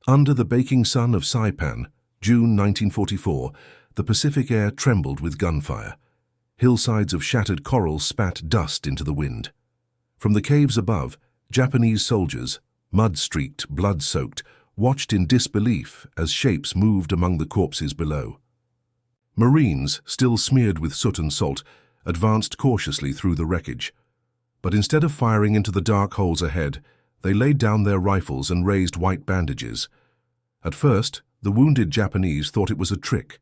Under the baking sun of Saipan, June 1944, the Pacific air trembled with gunfire. Hillsides of shattered coral spat dust into the wind. From the caves above, Japanese soldiers, mud-streaked, blood-soaked, watched in disbelief as shapes moved among the corpses below. Marines, still smeared with soot and salt, advanced cautiously through the wreckage. But instead of firing into the dark holes ahead, they laid down their rifles and raised white bandages. At first, the wounded Japanese thought it was a trick.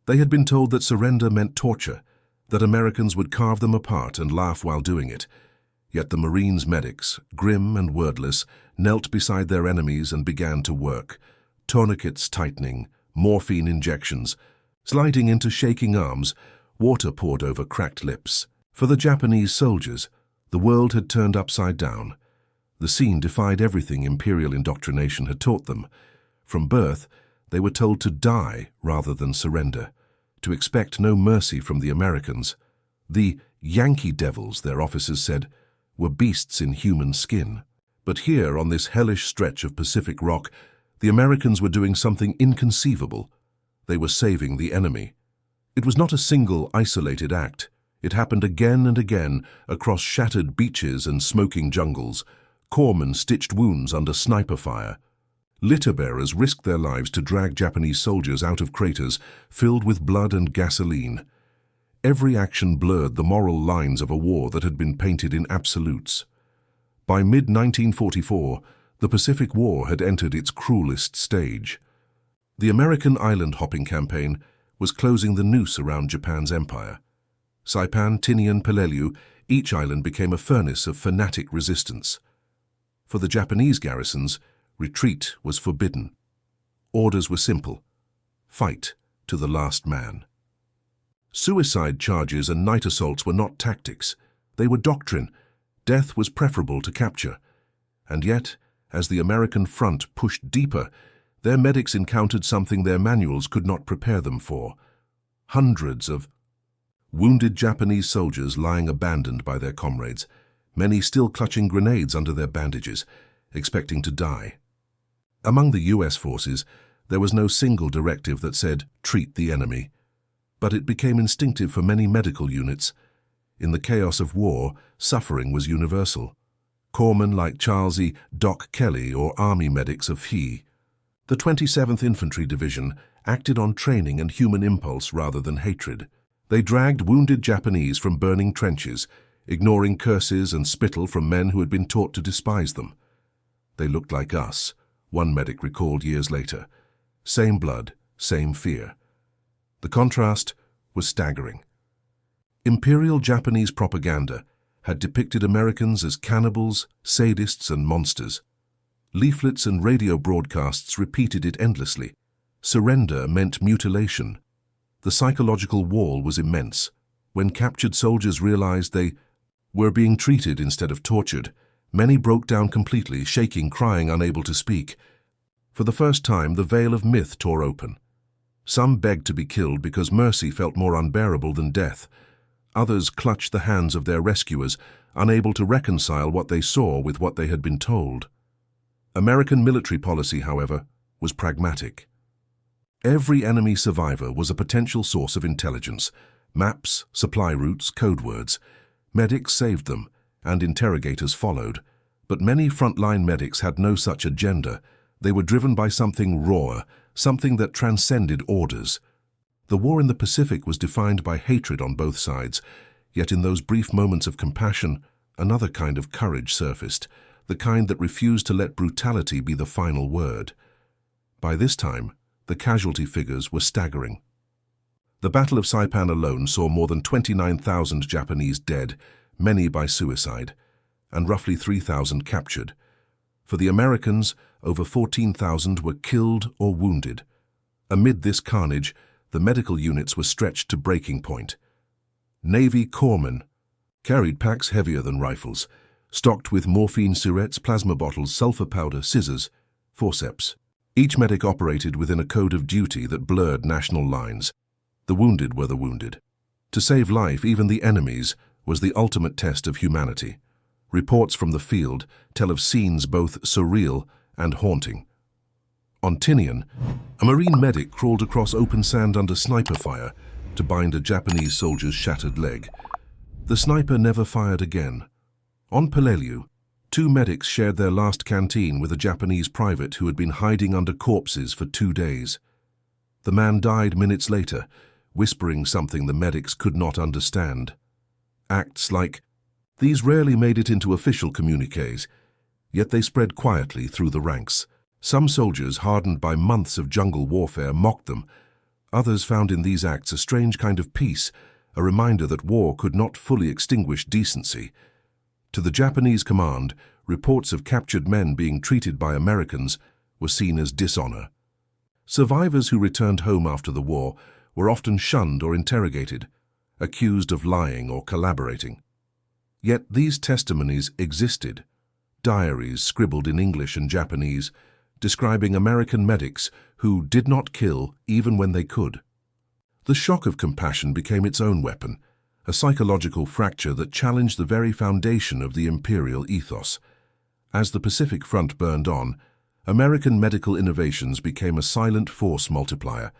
They had been told that surrender meant torture, that Americans would carve them apart and laugh while doing it. Yet the Marines' medics, grim and wordless, knelt beside their enemies and began to work, tourniquets tightening, morphine injections. Sliding into shaking arms, water poured over cracked lips. For the Japanese soldiers, the world had turned upside down. The scene defied everything imperial indoctrination had taught them. From birth, they were told to die rather than surrender, to expect no mercy from the Americans. The Yankee devils, their officers said, were beasts in human skin. But here, on this hellish stretch of Pacific rock, the Americans were doing something inconceivable. They were saving the enemy. It was not a single, isolated act. It happened again and again across shattered beaches and smoking jungles. Corpsmen stitched wounds under sniper fire. Litter-bearers risked their lives to drag Japanese soldiers out of craters filled with blood and gasoline. Every action blurred the moral lines of a war that had been painted in absolutes. By mid-1944, the Pacific War had entered its cruelest stage. The American island-hopping campaign was closing the noose around Japan's empire. Saipan, Tinian, Peleliu, each island became a furnace of fanatic resistance. For the Japanese garrisons, retreat was forbidden. Orders were simple: fight to the last man. Suicide charges and night assaults were not tactics. They were doctrine. Death was preferable to capture. And yet, as the American front pushed deeper, their medics encountered something their manuals could not prepare them for. Hundreds of wounded Japanese soldiers lying abandoned by their comrades, many still clutching grenades under their bandages, expecting to die. Among the US forces, there was no single directive that said, "Treat the enemy." But it became instinctive for many medical units. In the chaos of war, suffering was universal. Corpsmen like Charles E. Doc Kelly or Army medics of FI. The 27th Infantry Division acted on training and human impulse rather than hatred. They dragged wounded Japanese from burning trenches, ignoring curses and spittle from men who had been taught to despise them. They looked like us, one medic recalled years later. Same blood, same fear. The contrast was staggering. Imperial Japanese propaganda had depicted Americans as cannibals, sadists, and monsters. Leaflets and radio broadcasts repeated it endlessly. Surrender meant mutilation. The psychological wall was immense. When captured soldiers realized they were being treated instead of tortured, many broke down completely, shaking, crying, unable to speak. For the first time, the veil of myth tore open. Some begged to be killed because mercy felt more unbearable than death. Others clutched the hands of their rescuers, unable to reconcile what they saw with what they had been told. American military policy, however, was pragmatic. Every enemy survivor was a potential source of intelligence. Maps, supply routes, code words. Medics saved them, and interrogators followed. But many frontline medics had no such agenda. They were driven by something raw, something that transcended orders. The war in the Pacific was defined by hatred on both sides, yet in those brief moments of compassion, another kind of courage surfaced, the kind that refused to let brutality be the final word. By this time, the casualty figures were staggering. The Battle of Saipan alone saw more than 29,000 Japanese dead, many by suicide, and roughly 3,000 captured. For the Americans, over 14,000 were killed or wounded. Amid this carnage, the medical units were stretched to breaking point. Navy corpsmen carried packs heavier than rifles, stocked with morphine syrettes, plasma bottles, sulfur powder, scissors, forceps. Each medic operated within a code of duty that blurred national lines. The wounded were the wounded. To save life, even the enemy's, was the ultimate test of humanity. Reports from the field tell of scenes both surreal and haunting. On Tinian, a Marine medic crawled across open sand under sniper fire to bind a Japanese soldier's shattered leg. The sniper never fired again. On Peleliu, 2 medics shared their last canteen with a Japanese private who had been hiding under corpses for 2 days. The man died minutes later, whispering something the medics could not understand. Acts like these rarely made it into official communiques, yet they spread quietly through the ranks. Some soldiers, hardened by months of jungle warfare, mocked them. Others found in these acts a strange kind of peace, a reminder that war could not fully extinguish decency. To the Japanese command, reports of captured men being treated by Americans were seen as dishonor. Survivors who returned home after the war were often shunned or interrogated, accused of lying or collaborating. Yet these testimonies existed, diaries scribbled in English and Japanese, describing American medics who did not kill even when they could. The shock of compassion became its own weapon, a psychological fracture that challenged the very foundation of the imperial ethos. As the Pacific Front burned on, American medical innovations became a silent force multiplier.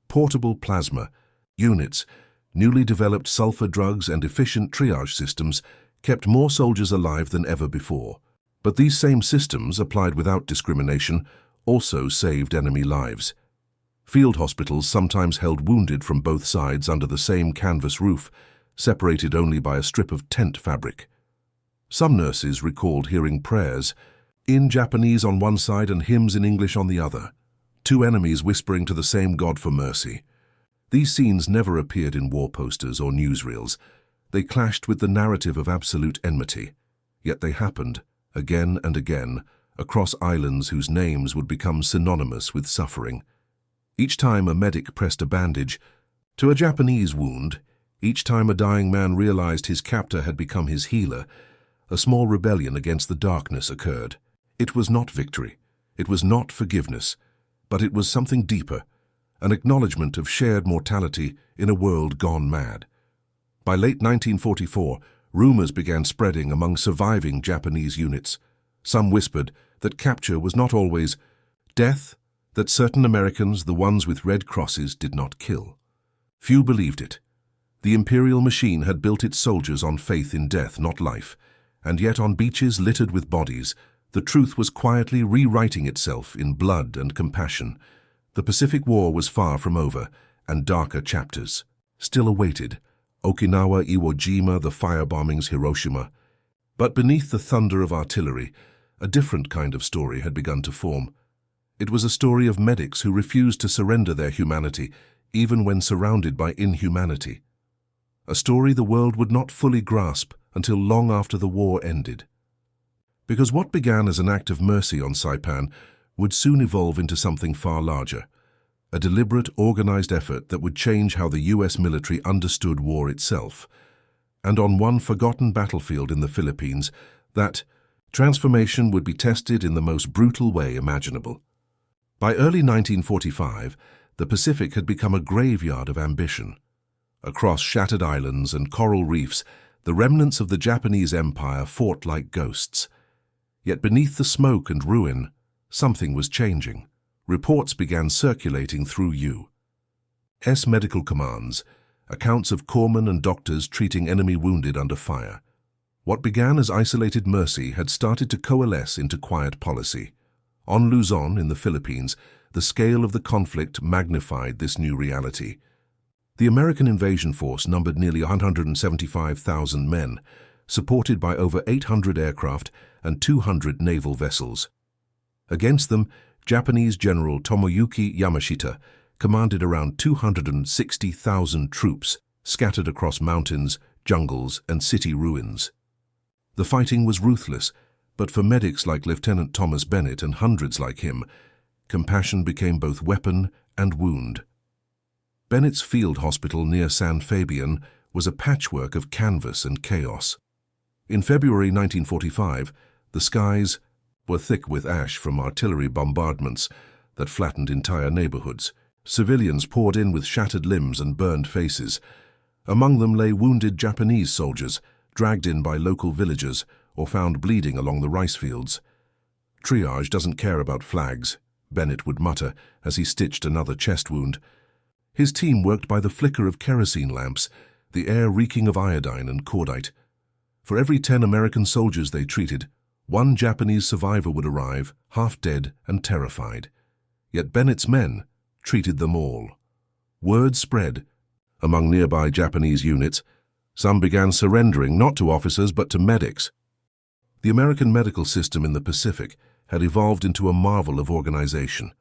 Portable plasma, units, newly developed sulfur drugs and efficient triage systems kept more soldiers alive than ever before. But these same systems, applied without discrimination, also saved enemy lives. Field hospitals sometimes held wounded from both sides under the same canvas roof, separated only by a strip of tent fabric. Some nurses recalled hearing prayers, in Japanese on one side and hymns in English on the other, 2 enemies whispering to the same God for mercy. These scenes never appeared in war posters or newsreels. They clashed with the narrative of absolute enmity. Yet they happened, again and again, across islands whose names would become synonymous with suffering. Each time a medic pressed a bandage to a Japanese wound, each time a dying man realized his captor had become his healer, a small rebellion against the darkness occurred. It was not victory, it was not forgiveness, but it was something deeper, an acknowledgement of shared mortality in a world gone mad. By late 1944, rumors began spreading among surviving Japanese units. Some whispered that capture was not always death, that certain Americans, the ones with red crosses, did not kill. Few believed it. The imperial machine had built its soldiers on faith in death, not life, and yet on beaches littered with bodies, the truth was quietly rewriting itself in blood and compassion. The Pacific War was far from over, and darker chapters still awaited. Okinawa, Iwo Jima, the firebombings, Hiroshima. But beneath the thunder of artillery, a different kind of story had begun to form. It was a story of medics who refused to surrender their humanity, even when surrounded by inhumanity. A story the world would not fully grasp until long after the war ended. Because what began as an act of mercy on Saipan would soon evolve into something far larger. A deliberate, organized effort that would change how the US military understood war itself. And on one forgotten battlefield in the Philippines, that transformation would be tested in the most brutal way imaginable. By early 1945, the Pacific had become a graveyard of ambition. Across shattered islands and coral reefs, the remnants of the Japanese Empire fought like ghosts. Yet beneath the smoke and ruin, something was changing. Reports began circulating through U.S. medical commands, accounts of corpsmen and doctors treating enemy wounded under fire. What began as isolated mercy had started to coalesce into quiet policy. On Luzon, in the Philippines, the scale of the conflict magnified this new reality. The American invasion force numbered nearly 175,000 men, supported by over 800 aircraft and 200 naval vessels. Against them, Japanese General Tomoyuki Yamashita commanded around 260,000 troops scattered across mountains, jungles, and city ruins. The fighting was ruthless, but for medics like Lieutenant Thomas Bennett and hundreds like him, compassion became both weapon and wound. Bennett's field hospital near San Fabian was a patchwork of canvas and chaos. In February 1945, the skies were thick with ash from artillery bombardments that flattened entire neighborhoods. Civilians poured in with shattered limbs and burned faces. Among them lay wounded Japanese soldiers, dragged in by local villagers or found bleeding along the rice fields. Triage doesn't care about flags, Bennett would mutter as he stitched another chest wound. His team worked by the flicker of kerosene lamps, the air reeking of iodine and cordite. For every 10 American soldiers they treated, 1 Japanese survivor would arrive, half dead and terrified. Yet Bennett's men treated them all. Word spread. Among nearby Japanese units, some began surrendering not to officers but to medics. The American medical system in the Pacific had evolved into a marvel of organization.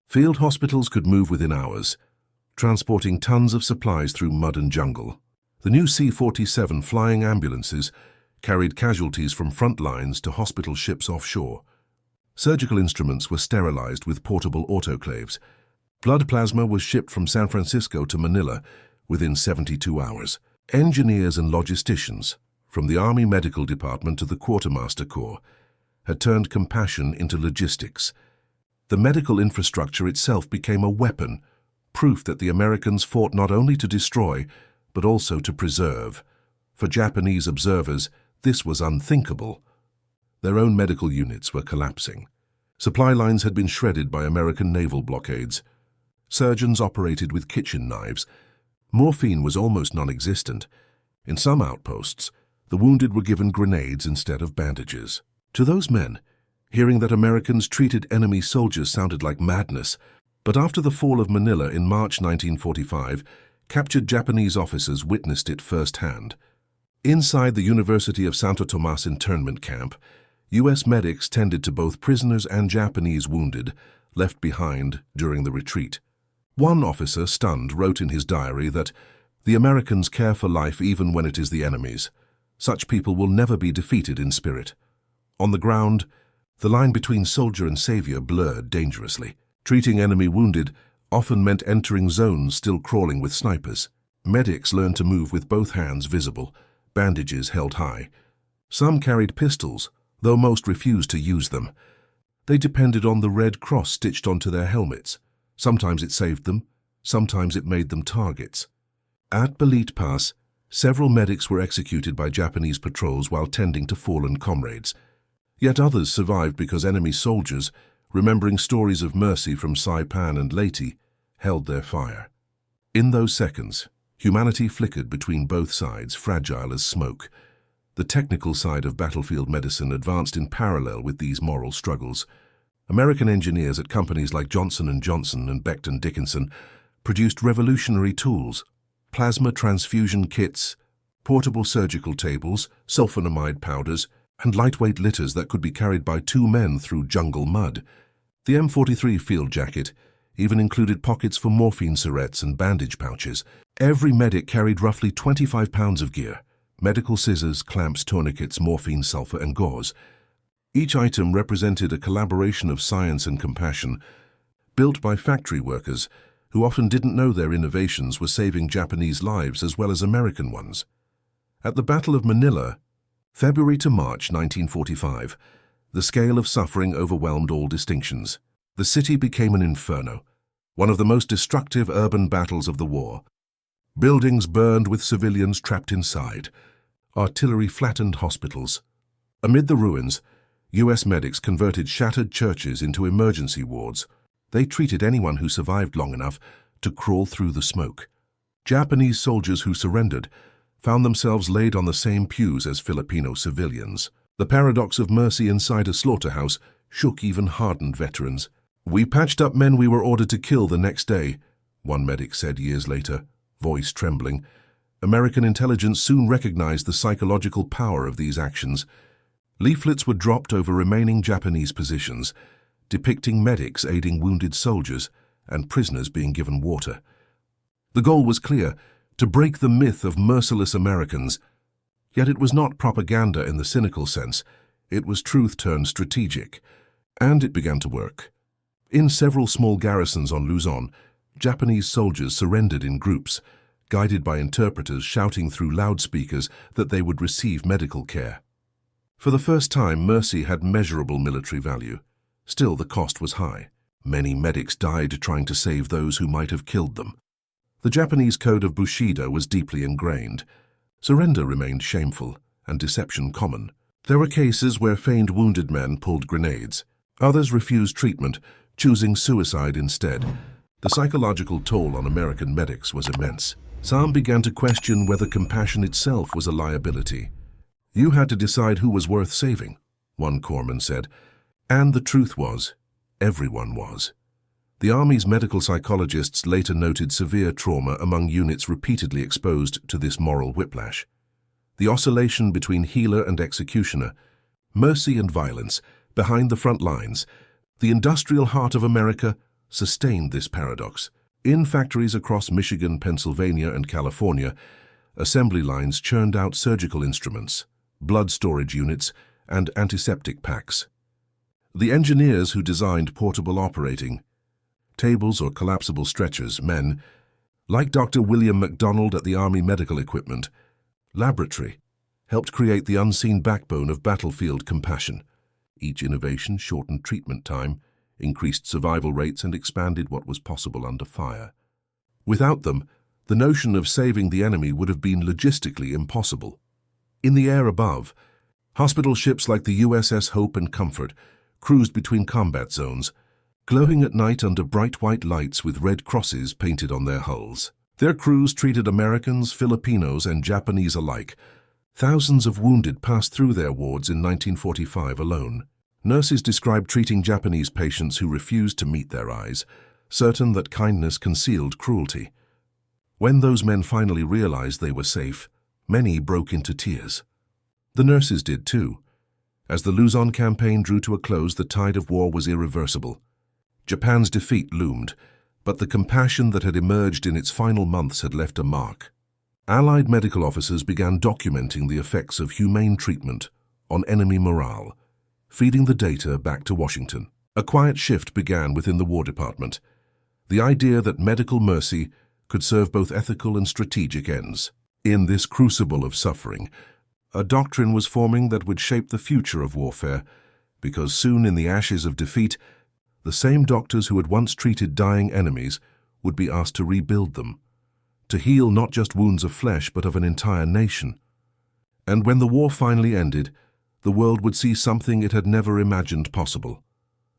Field hospitals could move within hours, transporting tons of supplies through mud and jungle. The new C-47 flying ambulances carried casualties from front lines to hospital ships offshore. Surgical instruments were sterilized with portable autoclaves. Blood plasma was shipped from San Francisco to Manila within 72 hours. Engineers and logisticians, from the Army Medical Department to the Quartermaster Corps, had turned compassion into logistics. The medical infrastructure itself became a weapon, proof that the Americans fought not only to destroy, but also to preserve. For Japanese observers, this was unthinkable. Their own medical units were collapsing. Supply lines had been shredded by American naval blockades. Surgeons operated with kitchen knives. Morphine was almost non-existent. In some outposts, the wounded were given grenades instead of bandages. To those men, hearing that Americans treated enemy soldiers sounded like madness. But after the fall of Manila in March 1945, captured Japanese officers witnessed it firsthand. Inside the University of Santo Tomas internment camp, U.S. medics tended to both prisoners and Japanese wounded left behind during the retreat. One officer, stunned, wrote in his diary that the Americans care for life even when it is the enemy's. Such people will never be defeated in spirit. On the ground, the line between soldier and savior blurred dangerously. Treating enemy wounded often meant entering zones still crawling with snipers. Medics learned to move with both hands visible, bandages held high. Some carried pistols, though most refused to use them. They depended on the Red Cross stitched onto their helmets. Sometimes it saved them, sometimes it made them targets. At Balit Pass, several medics were executed by Japanese patrols while tending to fallen comrades. Yet others survived because enemy soldiers, remembering stories of mercy from Saipan and Leyte, held their fire. In those seconds, humanity flickered between both sides, fragile as smoke. The technical side of battlefield medicine advanced in parallel with these moral struggles. American engineers at companies like Johnson & Johnson and Becton Dickinson produced revolutionary tools: plasma transfusion kits, portable surgical tables, sulfonamide powders, and lightweight litters that could be carried by 2 men through jungle mud. The M43 field jacket even included pockets for morphine syrettes and bandage pouches. Every medic carried roughly 25 pounds of gear: medical scissors, clamps, tourniquets, morphine, sulfur, and gauze. Each item represented a collaboration of science and compassion, built by factory workers who often didn't know their innovations were saving Japanese lives as well as American ones. At the Battle of Manila, February to March 1945, the scale of suffering overwhelmed all distinctions. The city became an inferno, one of the most destructive urban battles of the war. Buildings burned with civilians trapped inside. Artillery flattened hospitals. Amid the ruins, U.S. medics converted shattered churches into emergency wards. They treated anyone who survived long enough to crawl through the smoke. Japanese soldiers who surrendered found themselves laid on the same pews as Filipino civilians. The paradox of mercy inside a slaughterhouse shook even hardened veterans. "We patched up men we were ordered to kill the next day," one medic said years later, voice trembling. American intelligence soon recognized the psychological power of these actions. Leaflets were dropped over remaining Japanese positions, depicting medics aiding wounded soldiers and prisoners being given water. The goal was clear: to break the myth of merciless Americans. Yet it was not propaganda in the cynical sense. It was truth turned strategic. And it began to work. In several small garrisons on Luzon, Japanese soldiers surrendered in groups, guided by interpreters shouting through loudspeakers that they would receive medical care. For the first time, mercy had measurable military value. Still, the cost was high. Many medics died trying to save those who might have killed them. The Japanese code of Bushido was deeply ingrained. Surrender remained shameful, and deception common. There were cases where feigned wounded men pulled grenades. Others refused treatment, choosing suicide instead. The psychological toll on American medics was immense. Some began to question whether compassion itself was a liability. "You had to decide who was worth saving," one corpsman said. And the truth was, everyone was. The Army's medical psychologists later noted severe trauma among units repeatedly exposed to this moral whiplash. The oscillation between healer and executioner, mercy and violence, behind the front lines, the industrial heart of America sustained this paradox. In factories across Michigan, Pennsylvania, and California, assembly lines churned out surgical instruments, blood storage units, and antiseptic packs. The engineers who designed portable operating tables or collapsible stretchers, men like Dr. William McDonald at the Army Medical Equipment Laboratory, helped create the unseen backbone of battlefield compassion. Each innovation shortened treatment time, increased survival rates, and expanded what was possible under fire. Without them, the notion of saving the enemy would have been logistically impossible. In the air above, hospital ships like the USS Hope and Comfort cruised between combat zones, glowing at night under bright white lights with red crosses painted on their hulls. Their crews treated Americans, Filipinos, and Japanese alike. Thousands of wounded passed through their wards in 1945 alone. Nurses described treating Japanese patients who refused to meet their eyes, certain that kindness concealed cruelty. When those men finally realized they were safe, many broke into tears. The nurses did too. As the Luzon campaign drew to a close, the tide of war was irreversible. Japan's defeat loomed, but the compassion that had emerged in its final months had left a mark. Allied medical officers began documenting the effects of humane treatment on enemy morale, feeding the data back to Washington. A quiet shift began within the War Department. The idea that medical mercy could serve both ethical and strategic ends. In this crucible of suffering, a doctrine was forming that would shape the future of warfare, because soon in the ashes of defeat, the same doctors who had once treated dying enemies would be asked to rebuild them, to heal not just wounds of flesh but of an entire nation. And when the war finally ended, the world would see something it had never imagined possible.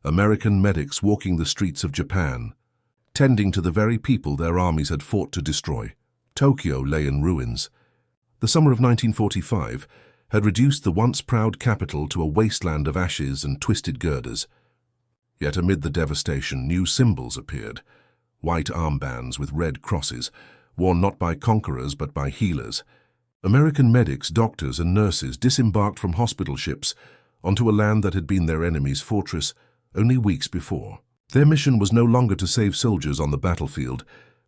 American medics walking the streets of Japan, tending to the very people their armies had fought to destroy. Tokyo lay in ruins. The summer of 1945 had reduced the once proud capital to a wasteland of ashes and twisted girders. Yet amid the devastation, new symbols appeared. White armbands with red crosses, worn not by conquerors but by healers. American medics, doctors, and nurses disembarked from hospital ships onto a land that had been their enemy's fortress only weeks before. Their mission was no longer to save soldiers on the battlefield,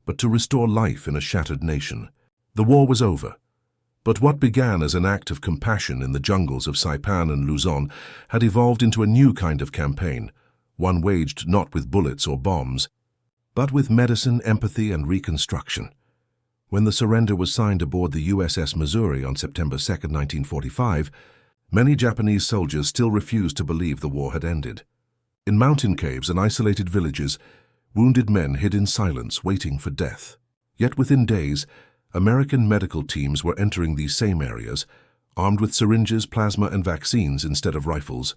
but to restore life in a shattered nation. The war was over, but what began as an act of compassion in the jungles of Saipan and Luzon had evolved into a new kind of campaign, one waged not with bullets or bombs, but with medicine, empathy, and reconstruction. When the surrender was signed aboard the USS Missouri on September 2, 1945, many Japanese soldiers still refused to believe the war had ended. In mountain caves and isolated villages, wounded men hid in silence, waiting for death. Yet within days, American medical teams were entering these same areas, armed with syringes, plasma, and vaccines instead of rifles.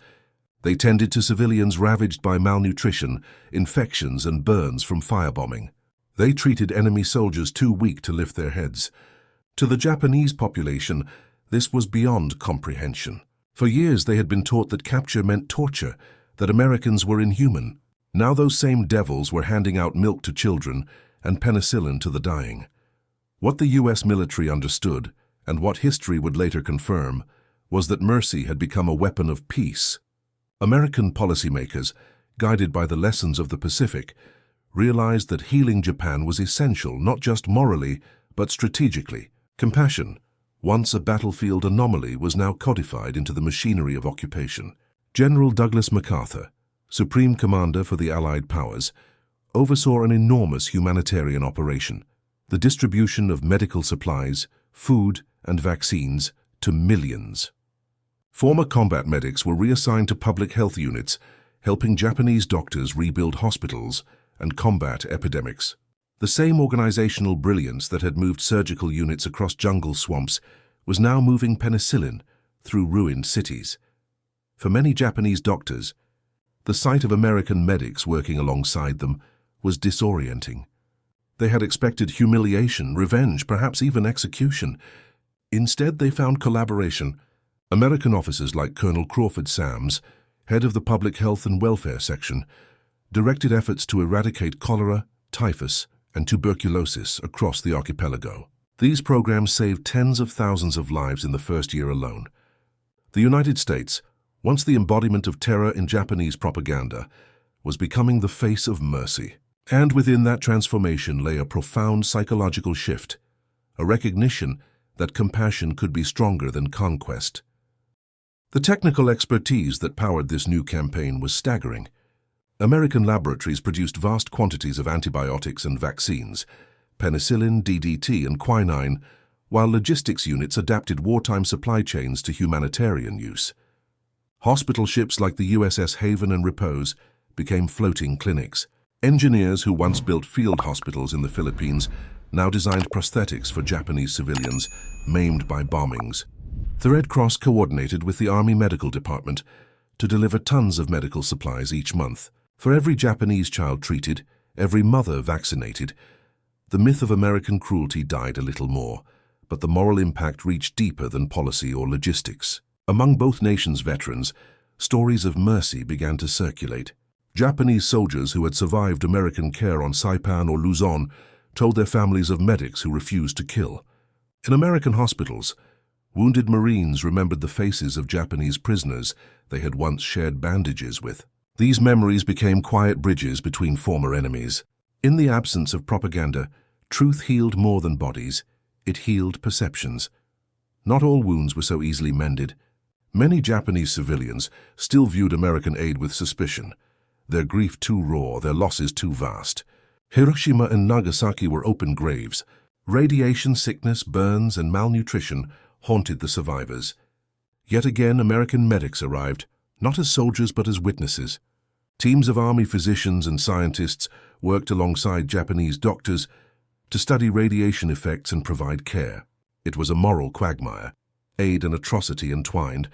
They tended to civilians ravaged by malnutrition, infections, and burns from firebombing. They treated enemy soldiers too weak to lift their heads. To the Japanese population, this was beyond comprehension. For years they had been taught that capture meant torture, that Americans were inhuman. Now those same devils were handing out milk to children and penicillin to the dying. What the U.S. military understood, and what history would later confirm, was that mercy had become a weapon of peace. American policymakers, guided by the lessons of the Pacific, realized that healing Japan was essential not just morally, but strategically. Compassion, once a battlefield anomaly, was now codified into the machinery of occupation. General Douglas MacArthur, Supreme Commander for the Allied powers, oversaw an enormous humanitarian operation, the distribution of medical supplies, food, and vaccines to millions. Former combat medics were reassigned to public health units, helping Japanese doctors rebuild hospitals and combat epidemics. The same organizational brilliance that had moved surgical units across jungle swamps was now moving penicillin through ruined cities. For many Japanese doctors, The sight of American medics working alongside them was disorienting. They had expected humiliation, revenge, perhaps even execution. Instead, they found collaboration. American officers like Colonel Crawford Sams, head of the Public Health and Welfare Section, directed efforts to eradicate cholera, typhus, and tuberculosis across the archipelago. These programs saved tens of thousands of lives in the first year alone. The United States, once the embodiment of terror in Japanese propaganda, was becoming the face of mercy. And within that transformation lay a profound psychological shift, a recognition that compassion could be stronger than conquest. The technical expertise that powered this new campaign was staggering. American laboratories produced vast quantities of antibiotics and vaccines, penicillin, DDT, and quinine, while logistics units adapted wartime supply chains to humanitarian use. Hospital ships like the USS Haven and Repose became floating clinics. Engineers who once built field hospitals in the Philippines now designed prosthetics for Japanese civilians maimed by bombings. The Red Cross coordinated with the Army Medical Department to deliver tons of medical supplies each month. For every Japanese child treated, every mother vaccinated, the myth of American cruelty died a little more, but the moral impact reached deeper than policy or logistics. Among both nations' veterans, stories of mercy began to circulate. Japanese soldiers who had survived American care on Saipan or Luzon told their families of medics who refused to kill. In American hospitals, wounded Marines remembered the faces of Japanese prisoners they had once shared bandages with. These memories became quiet bridges between former enemies. In the absence of propaganda, truth healed more than bodies. It healed perceptions. Not all wounds were so easily mended. Many Japanese civilians still viewed American aid with suspicion. Their grief too raw, their losses too vast. Hiroshima and Nagasaki were open graves. Radiation sickness, burns, and malnutrition haunted the survivors. Yet again, American medics arrived, not as soldiers but as witnesses. Teams of Army physicians and scientists worked alongside Japanese doctors to study radiation effects and provide care. It was a moral quagmire, aid and atrocity entwined,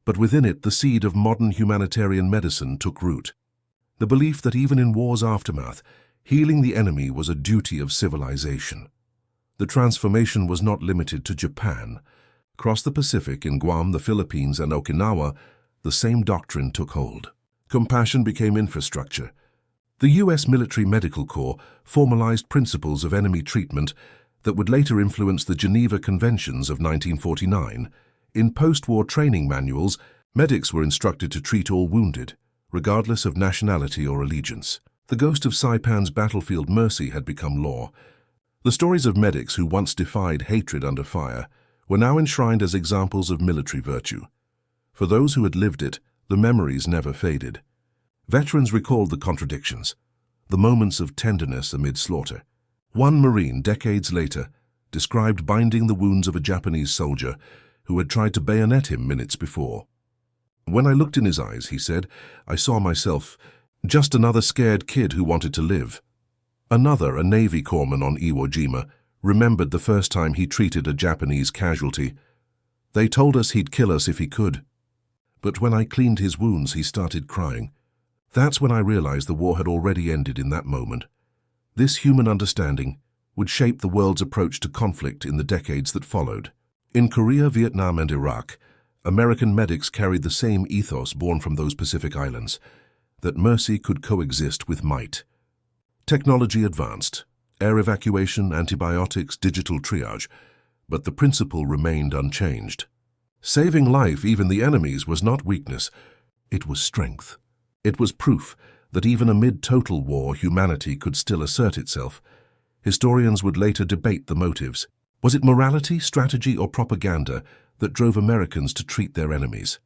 but within it the seed of modern humanitarian medicine took root. The belief that even in war's aftermath, healing the enemy was a duty of civilization. The transformation was not limited to Japan. Across the Pacific, in Guam, the Philippines, and Okinawa, the same doctrine took hold. Compassion became infrastructure. The U.S. Military Medical Corps formalized principles of enemy treatment that would later influence the Geneva Conventions of 1949. In post-war training manuals, medics were instructed to treat all wounded, regardless of nationality or allegiance. The ghost of Saipan's battlefield mercy had become law. The stories of medics who once defied hatred under fire were now enshrined as examples of military virtue. For those who had lived it, the memories never faded. Veterans recalled the contradictions, the moments of tenderness amid slaughter. One Marine, decades later, described binding the wounds of a Japanese soldier who had tried to bayonet him minutes before. When I looked in his eyes, he said, I saw myself, just another scared kid who wanted to live. Another, a Navy corpsman on Iwo Jima, remembered the first time he treated a Japanese casualty. They told us he'd kill us if he could. But when I cleaned his wounds, he started crying. That's when I realized the war had already ended in that moment. This human understanding would shape the world's approach to conflict in the decades that followed. In Korea, Vietnam, and Iraq, American medics carried the same ethos born from those Pacific islands, that mercy could coexist with might. Technology advanced, air evacuation, antibiotics, digital triage, but the principle remained unchanged. Saving life, even the enemy's, was not weakness, it was strength. It was proof that even amid total war, humanity could still assert itself. Historians would later debate the motives. Was it morality, strategy, or propaganda that drove Americans to treat their enemies?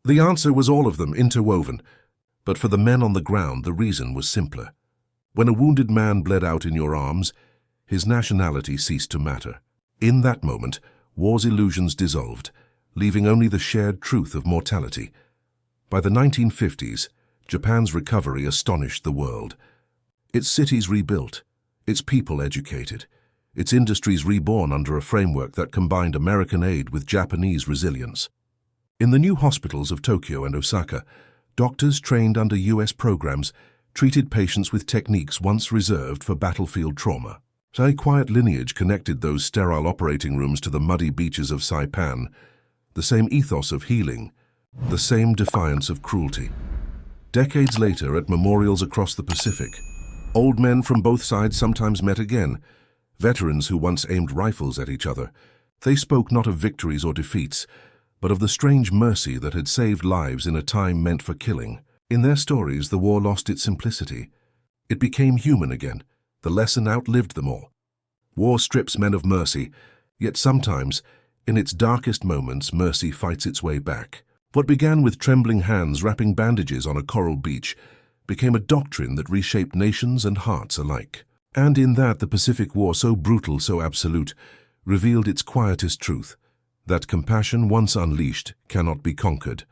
The answer was all of them, interwoven. But for the men on the ground, the reason was simpler. When a wounded man bled out in your arms, his nationality ceased to matter. In that moment, war's illusions dissolved, leaving only the shared truth of mortality. By the 1950s, Japan's recovery astonished the world. Its cities rebuilt, its people educated, its industries reborn under a framework that combined American aid with Japanese resilience. In the new hospitals of Tokyo and Osaka, Doctors trained under US programs treated patients with techniques once reserved for battlefield trauma. A quiet lineage connected those sterile operating rooms to the muddy beaches of Saipan, the same ethos of healing, the same defiance of cruelty. Decades later, at memorials across the Pacific, old men from both sides sometimes met again, veterans who once aimed rifles at each other. They spoke not of victories or defeats, but of the strange mercy that had saved lives in a time meant for killing. In their stories, the war lost its simplicity. It became human again. The lesson outlived them all. War strips men of mercy, yet sometimes, in its darkest moments, mercy fights its way back. What began with trembling hands wrapping bandages on a coral beach became a doctrine that reshaped nations and hearts alike. And in that, the Pacific War, so brutal, so absolute, revealed its quietest truth, that compassion once unleashed cannot be conquered.